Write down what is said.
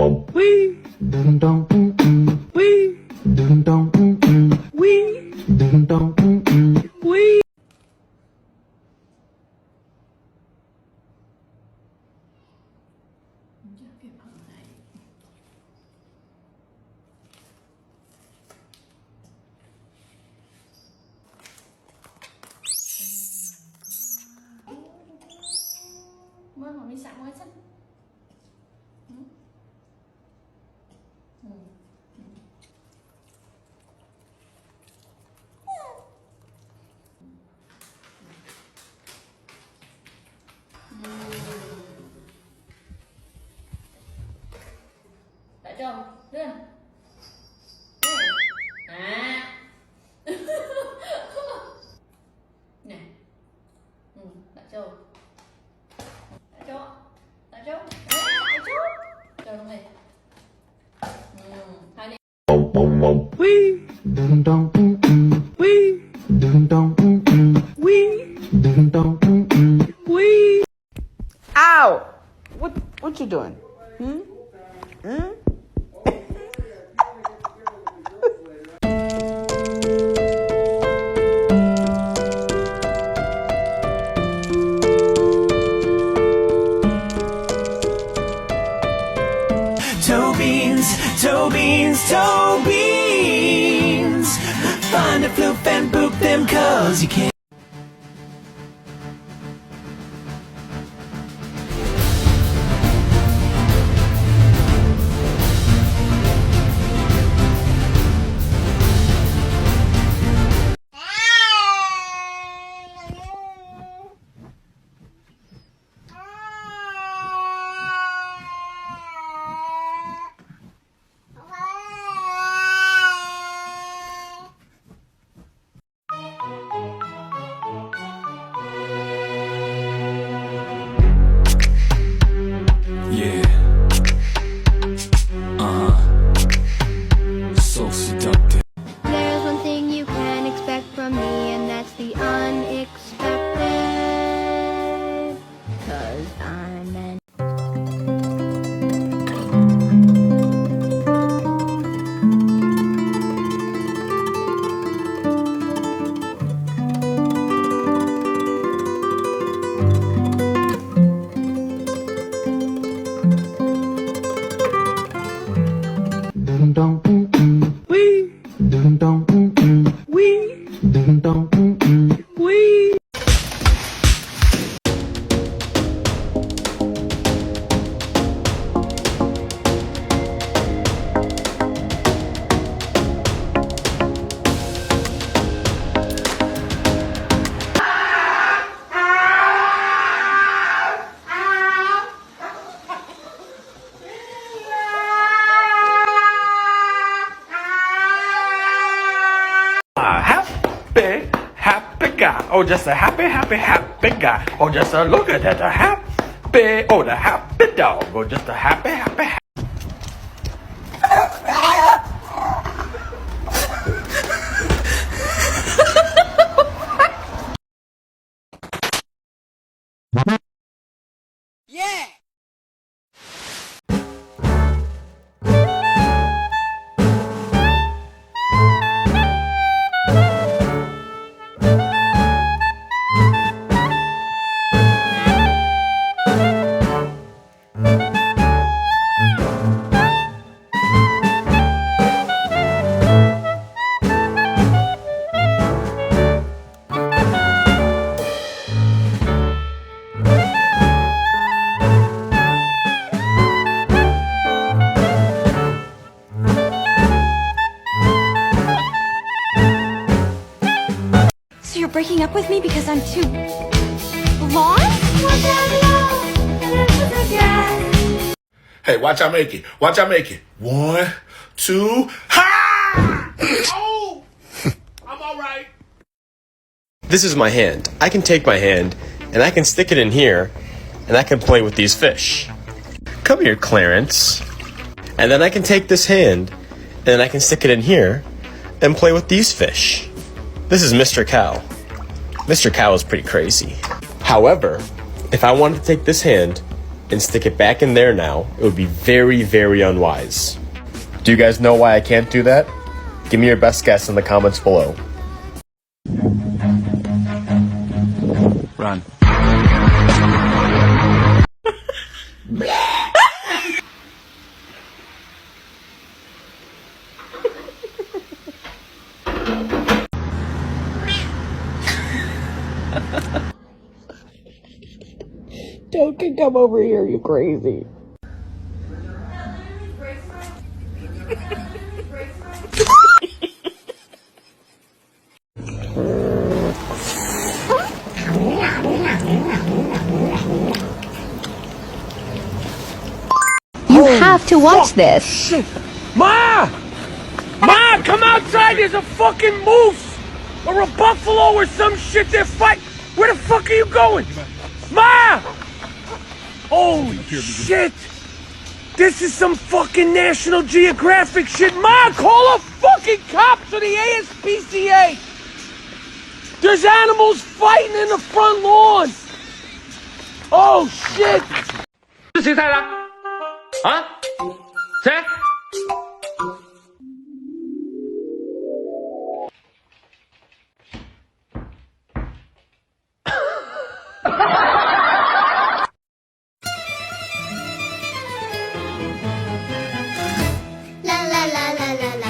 Wee. Wee. Wee. Wee. Mới hồi đi sẵn mới xách. Tại chồng, lên. À. Nè. Tại chồng. Tại chỗ. Tại chỗ. Tại chỗ. Chờ luôn này. Hai đi. Wee. Wee. Wee. Wee. Ow! What you doing? Toe beans, toe beans, toe beans. Find a floof and boop them, cause you can't. Yeah. So seductive. There's one thing you can expect from me, and that's the unexpected. 'Cause I'm an Wee. Wee. Wee. Happy guy. Oh, just a happy guy. Oh, just a look at that, a happy. Oh, the happy dog. Oh, just a happy. So you're breaking up with me because I'm too blonde? Hey, watch I make it. Watch I make it. 1, 2, ha! Oh! I'm all right. This is my hand. I can take my hand, and I can stick it in here, and I can play with these fish. Come here, Clarence. And then I can take this hand, and then I can stick it in here, and play with these fish. This is Mr. Cow. Mr. Cow is pretty crazy. However, if I wanted to take this hand, and stick it back in there now, it would be very, very unwise. Do you guys know why I can't do that? Give me your best guess in the comments below. Run. Token, come over here, you crazy. You have to watch this. Ma! Ma, come outside! There's a fucking moose! Or a buffalo or some shit they're fighting! Where the fuck are you going? Ma! Holy shit! This is some fucking National Geographic shit! Ma, call the fucking cops or the ASPCA! There's animals fighting in the front lawn! Oh shit! 是谁猜的？啊？谁？ La la la la la la.